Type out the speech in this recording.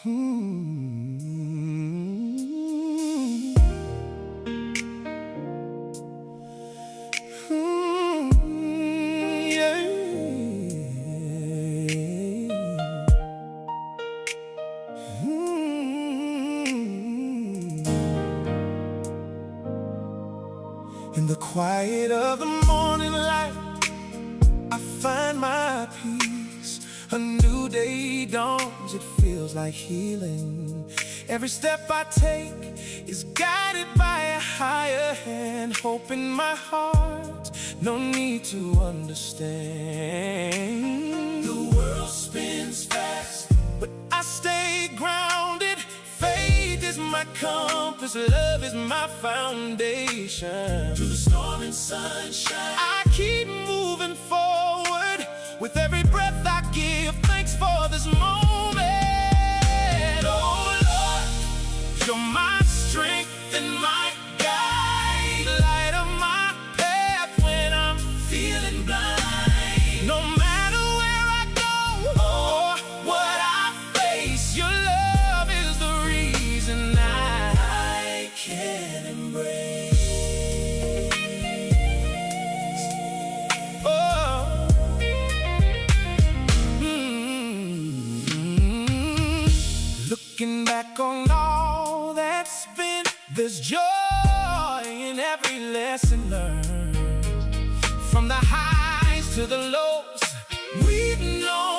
Yeah. In the quiet of the morning light, I find my peace. A new day dawns, it feels like healing. Every step I take is guided by a higher hand. Hope in my heart, no need to understand. The world spins fast, but I stay grounded. Faith is my compass, love is my foundation. Through the storm and sunshine, I keep moving forward. With every breath I give thanks for this moment. Oh Lord, you're my strength and my guide. Light of my path when I'm feeling blind. No matter where I go or what I face, your love is the reason I can embrace. Looking back on all that's been, there's joy in every lesson learned. From the highs to the lows we've known.